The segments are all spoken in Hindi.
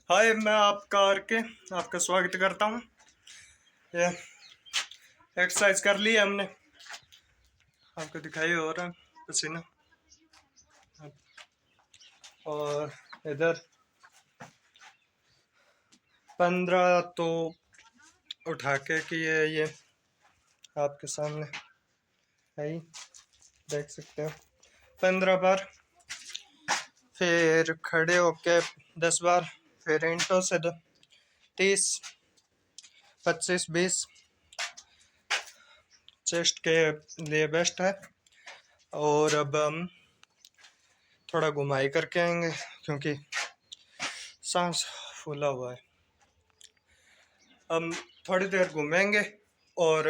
हाय, मैं आपका आरके आपका स्वागत करता हूँ। ये एक्सरसाइज कर ली है हमने, आपको दिखाई हो रहा है पसीना। और इधर 15 तो उठा के किए, ये आपके सामने है ही, देख सकते हो। 15 बार, फिर खड़े होके 10 बार, फिर इंटों से 30, 25, 20 चेस्ट के लिए बेस्ट है। और अब हम थोड़ा घुमाई करके आएंगे क्योंकि सांस फूला हुआ है। हम थोड़ी देर घूमेंगे और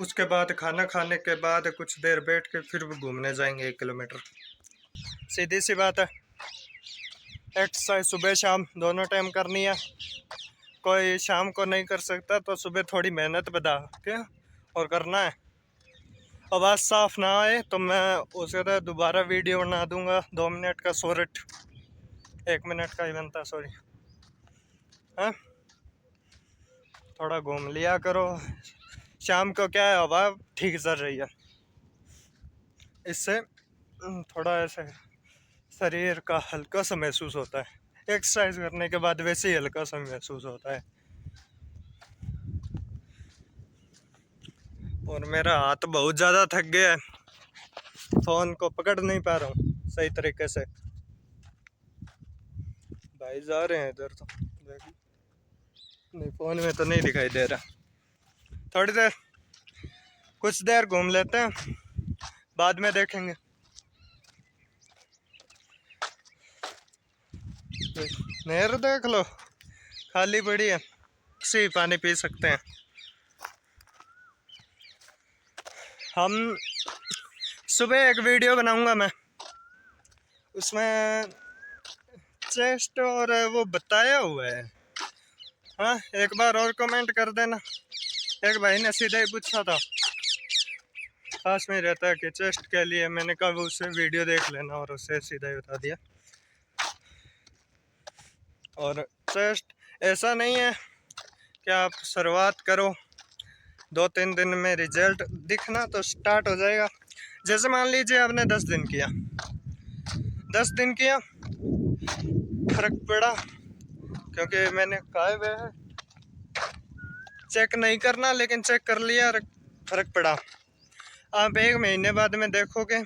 उसके बाद खाना खाने के बाद कुछ देर बैठ के फिर वो घूमने जाएंगे 1 किलोमीटर। सीधी सी बात है, एक्सरसाइज सुबह शाम दोनों टाइम करनी है। कोई शाम को नहीं कर सकता तो सुबह थोड़ी मेहनत बता के और करना है। आवाज़ साफ ना आए तो मैं उसके बाद दोबारा वीडियो बना दूंगा 2 मिनट का शॉर्ट, 1 मिनट का ही बनता, सॉरी। हाँ, थोड़ा घूम लिया करो। शाम को क्या है, हवा ठीक चल रही है, इससे थोड़ा ऐसे शरीर का हल्का सा महसूस होता है। एक्सरसाइज करने के बाद वैसे ही हल्का सा महसूस होता है। और मेरा हाथ बहुत ज़्यादा थक गया है, फ़ोन को पकड़ नहीं पा रहा हूँ सही तरीके से। भाई जा रहे हैं इधर तो नहीं, फ़ोन में तो नहीं दिखाई दे रहा। थोड़ी देर कुछ देर घूम लेते हैं, बाद में देखेंगे। नहर देख लो, खाली पड़ी है, किसी पानी पी सकते हैं। हम सुबह एक वीडियो बनाऊंगा मैं, उसमें चेस्ट और वो बताया हुआ है। हाँ, एक बार और कमेंट कर देना। एक भाई ने सीधा ही पूछा था, पास में रहता है कि चेस्ट के लिए, मैंने कहा वो उससे वीडियो देख लेना, और उससे सीधा ही बता दिया। और चेस्ट ऐसा नहीं है कि आप शुरुआत करो 2-3 दिन में रिजल्ट दिखना तो स्टार्ट हो जाएगा। जैसे मान लीजिए आपने 10 दिन किया, 10 दिन किया, फर्क पड़ा, क्योंकि मैंने कहा है चेक नहीं करना, लेकिन चेक कर लिया, फर्क पड़ा। आप 1 महीने बाद में देखोगे,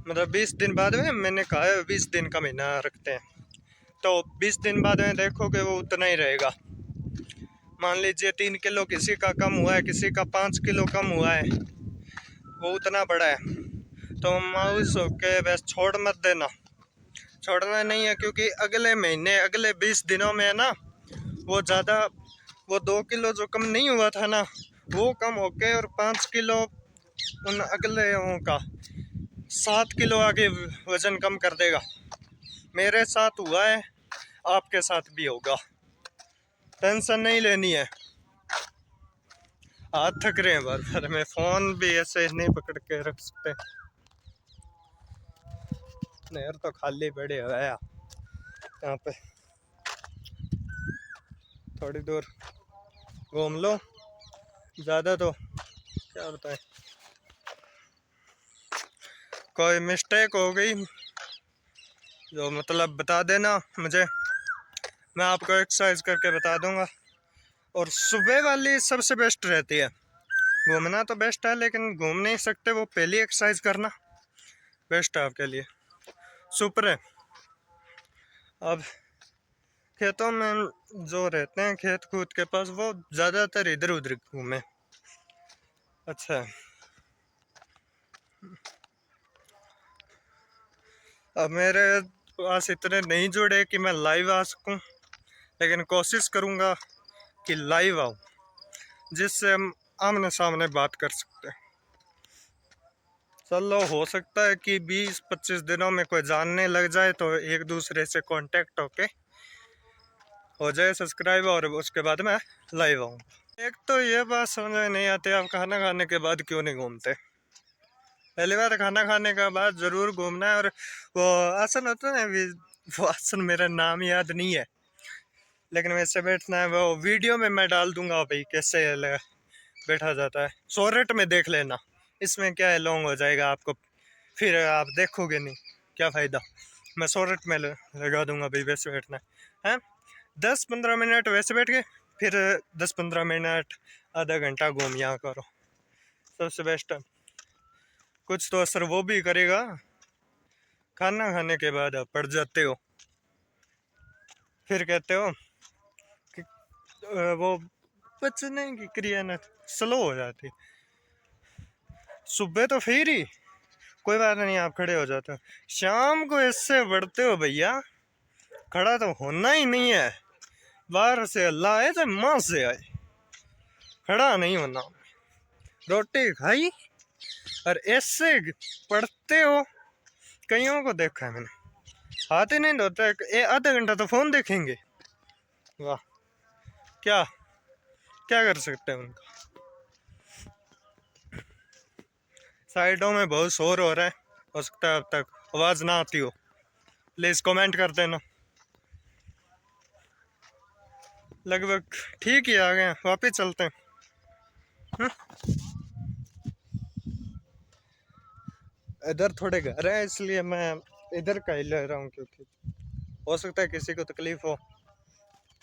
मतलब 20 दिन बाद में, मैंने कहा है 20 दिन का महीना रखते हैं, तो 20 दिन बाद में देखोगे वो उतना ही रहेगा। मान लीजिए 3 किलो किसी का कम हुआ है, किसी का 5 किलो कम हुआ है, वो उतना बड़ा है, तो मायूस होके बस छोड़ मत देना। छोड़ना नहीं है, क्योंकि अगले महीने, अगले 20 दिनों में ना वो ज़्यादा, वो 2 किलो जो कम नहीं हुआ था ना, वो कम होके और 5 किलो उन अगले का 7 किलो आगे वजन कम कर देगा। मेरे साथ हुआ है, आपके साथ भी होगा, टेंशन नहीं लेनी है। हाथ थक रहे हैं बार बार, में फ़ोन भी ऐसे नहीं पकड़ के रख सकते। नहर तो खाली पड़े हुआ है यहाँ पे, थोड़ी दूर घूम लो, ज़्यादा तो क्या बताएं। कोई मिस्टेक हो गई जो मतलब बता देना मुझे, मैं आपको एक्सरसाइज करके बता दूंगा। और सुबह वाली सबसे बेस्ट रहती है। घूमना तो बेस्ट है, लेकिन घूम नहीं सकते वो पहली एक्सरसाइज करना बेस्ट है आपके लिए, सुपर है। अब खेतों में जो रहते हैं, खेत कूद के पास, वो ज़्यादातर इधर उधर घूमे। अच्छा, अब मेरे पास इतने नहीं जुड़े कि मैं लाइव आ सकूं, लेकिन कोशिश करूंगा कि लाइव आऊं, जिससे हम आमने सामने बात कर सकते हैं। चलो, हो सकता है कि 20-25 दिनों में कोई जानने लग जाए, तो एक दूसरे से कांटेक्ट होके हो जाए सब्सक्राइब, और उसके बाद मैं लाइव आऊँगा। एक तो ये बात समझ में नहीं आती, आप खाना खाने के बाद क्यों नहीं घूमते? पहली बार, खाना खाने के बाद ज़रूर घूमना है। और वो आसन होता है ना, वो आसन मेरा नाम याद नहीं है, लेकिन वैसे बैठना है वो वीडियो में मैं डाल दूंगा भाई कैसे बैठा जाता है। शॉर्ट में देख लेना, इसमें क्या है लॉन्ग हो जाएगा आपको, फिर आप देखोगे नहीं, क्या फ़ायदा। मैं शॉर्ट में लगा दूंगा भाई वैसे बैठना है। 10-15 मिनट वैसे बैठ के, फिर 10-15 मिनट आधा घंटा घूम यहाँ करो, सबसे बेस्ट है। कुछ तो असर वो भी करेगा, खाना खाने के बाद आप पड़ जाते हो, फिर कहते हो कि वो पचने की क्रिया न स्लो हो जाती। सुबह तो फिर ही कोई बात नहीं, आप खड़े हो जाते हो, शाम को ऐसे बढ़ते हो भैया, खड़ा तो होना ही नहीं है। बाहर से अल्लाह आए तो माँ से आए, खड़ा नहीं होना। रोटी खाई और ऐसे पढ़ते हो, कईयों को देखा है मैंने, हाथ ही नहीं धोते, आधा घंटा तो फोन देखेंगे। वाह, क्या क्या कर सकते हैं उनका। साइडों में बहुत शोर हो रहा है, हो सकता है अब तक आवाज ना आती हो, प्लीज कमेंट कर देना। लगभग ठीक ही आ गए, वापिस चलते हैं। इधर थोड़े घर है इसलिए मैं इधर का ही ले रहा हूँ, क्योंकि हो सकता है किसी को तकलीफ हो,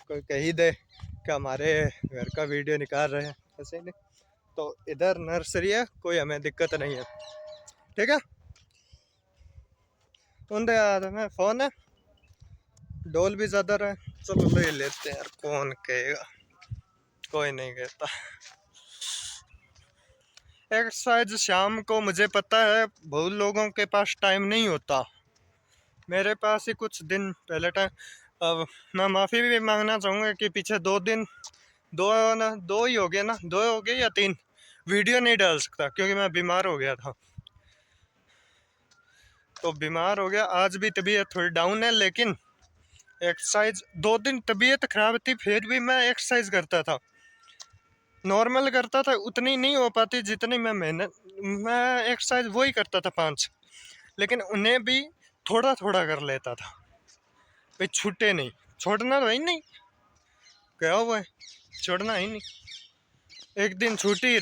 कोई कही दे कि हमारे घर का वीडियो निकाल रहे हैं, ऐसे नहीं। तो इधर नर्सरी है, कोई हमें दिक्कत नहीं है, ठीक है। उनके हाथ में फोन है, डोल भी ज्यादा रहे, चलो ले लेते हैं यार, कौन कहेगा, कोई नहीं कहता। एक्सरसाइज शाम को मुझे पता है बहुत लोगों के पास टाइम नहीं होता, मेरे पास ही कुछ दिन पहले टाइम। अब मैं माफ़ी भी मांगना चाहूँगा कि पीछे 2 दिन, दो ही हो गए ना, 2 हो गए या 3 वीडियो नहीं डाल सकता, क्योंकि मैं बीमार हो गया था। तो बीमार हो गया, आज भी तबीयत थोड़ी डाउन है, लेकिन एक्सरसाइज 2 दिन तबीयत खराब थी फिर भी मैं एक्सरसाइज करता था, नॉर्मल करता था, उतनी नहीं हो पाती जितनी मैं मेहनत, मैं एक्सरसाइज वही करता था 5, लेकिन उन्हें भी थोड़ा थोड़ा कर लेता था भाई, छूटे नहीं, छोड़ना तो ही नहीं, क्या हुआ है, छोड़ना ही नहीं। एक दिन छूटी,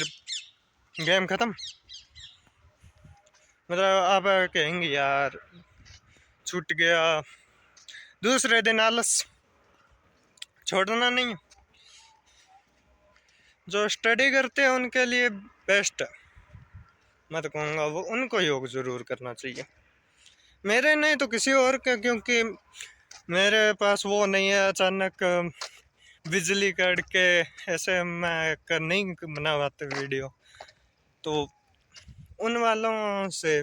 गेम खत्म, मतलब आप कहेंगे यार छूट गया, दूसरे दिन आलस, छोड़ना नहीं। जो स्टडी करते हैं उनके लिए बेस्ट है, मैं तो कहूँगा वो उनको योग जरूर करना चाहिए, मेरे नहीं तो किसी और का, क्योंकि मेरे पास वो नहीं है अचानक बिजली कट के ऐसे मैं कर नहीं बना पाते वीडियो, तो उन वालों से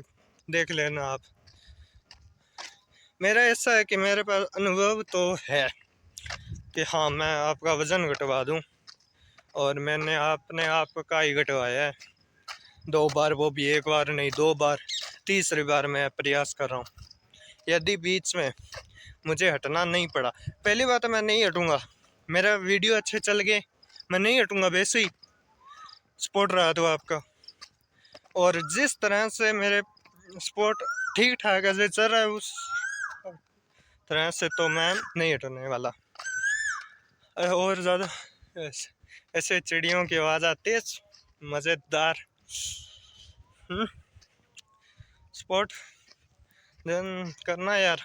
देख लेना आप। मेरा ऐसा है कि मेरे पास अनुभव तो है कि हाँ मैं आपका वज़न घटवा दूं, और मैंने अपने आप का ही घटवाया है 2 बार, वो भी 1 बार नहीं 2 बार, तीसरी बार मैं प्रयास कर रहा हूँ। यदि बीच में मुझे हटना नहीं पड़ा, पहली बात है मैं नहीं हटूँगा, मेरा वीडियो अच्छे चल गए, मैं नहीं हटूँगा, वैसे ही सपोर्ट रहा तो आपका, और जिस तरह से मेरे सपोर्ट ठीक ठाक ऐसे चल रहा है उस तरह से तो मैं नहीं हटने वाला। और ज़्यादा ऐसे चिड़ियों की आवाज़ आती है मज़ेदार, सपोर्ट देन करना यार।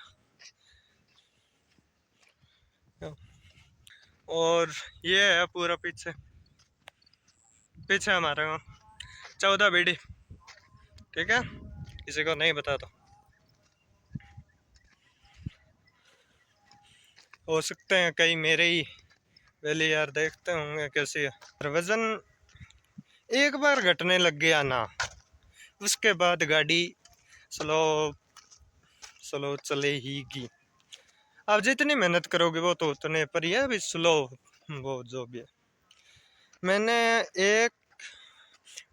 और ये है पूरा पीछे पीछे हमारे वहाँ 14 बीडी, ठीक है, किसी को नहीं बता दो, हो सकते हैं कई मेरे ही पहले यार देखते होंगे कैसी है। वजन एक बार घटने लग गया ना, उसके बाद गाड़ी स्लो स्लो चलेगी, आप जितनी मेहनत करोगे वो तो उतने पर ही है, अभी स्लो वो जो भी है। मैंने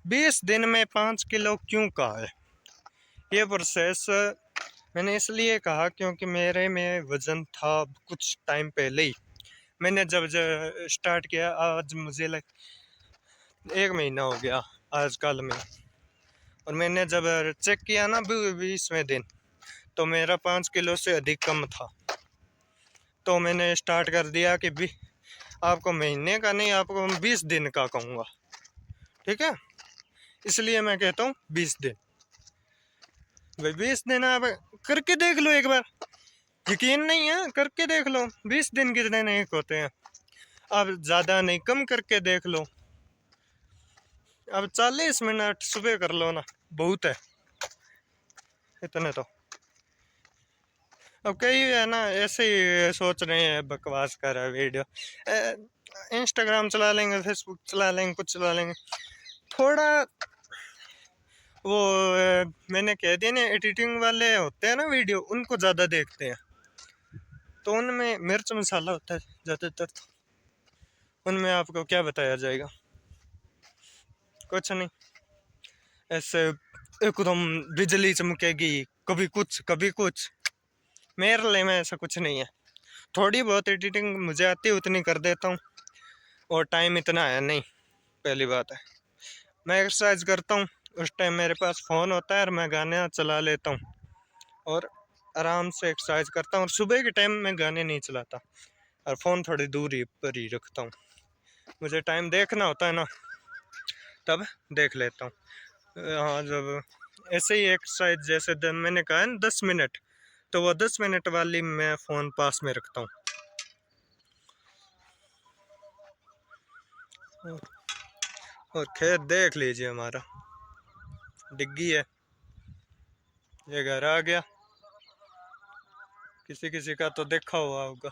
20 दिन में 5 किलो क्यों कहा है, ये प्रोसेस मैंने इसलिए कहा क्योंकि मेरे में वजन था कुछ टाइम पहले ही, मैंने जब स्टार्ट किया, आज मुझे 1 महीना हो गया आज कल में, और मैंने जब चेक किया ना 20वें दिन, तो मेरा 5 किलो से अधिक कम था, तो मैंने स्टार्ट कर दिया कि भी आपको महीने का नहीं, आपको 20 दिन का कहूँगा, ठीक है। इसलिए मैं कहता हूँ 20 दिन। भाई 20 दिन आप करके देख लो एक बार, यकीन नहीं है करके देख लो 20 दिन कितने नहीं होते हैं। अब ज़्यादा नहीं, कम करके देख लो। अब 40 मिनट सुबह कर लो ना, बहुत है इतने तो। अब कई है ना ऐसे ही सोच रहे हैं बकवास कर रहा है वीडियो, इंस्टाग्राम चला लेंगे, फेसबुक चला लेंगे, कुछ चला लेंगे थोड़ा वो मैंने कह दिया ना, एडिटिंग वाले होते हैं ना वीडियो, उनको ज़्यादा देखते हैं। तो उनमें मिर्च मसाला होता है ज़्यादातर, तो उनमें आपको क्या बताया जाएगा, कुछ नहीं। ऐसे एकदम बिजली चमकेगी, कभी कुछ कभी कुछ, मेरे लिए में ऐसा कुछ नहीं है। थोड़ी बहुत एडिटिंग मुझे आती है, उतनी कर देता हूँ, और टाइम इतना है नहीं। पहली बात है, मैं एक्सरसाइज करता हूँ उस टाइम मेरे पास फ़ोन होता है और मैं गाने चला लेता हूँ और आराम से एक्सरसाइज करता हूँ। और सुबह के टाइम में गाने नहीं चलाता और फ़ोन थोड़ी दूर ही पर ही रखता हूँ। मुझे टाइम देखना होता है ना, तब देख लेता हूँ। हाँ, जब ऐसे ही एक्सरसाइज जैसे मैंने कहा है ना 10 मिनट, तो वो 10 मिनट वाली मैं फ़ोन पास में रखता हूँ। और खेत देख लीजिए, हमारा डिग्गी है, ये घर आ गया, किसी किसी का तो देखा हुआ होगा।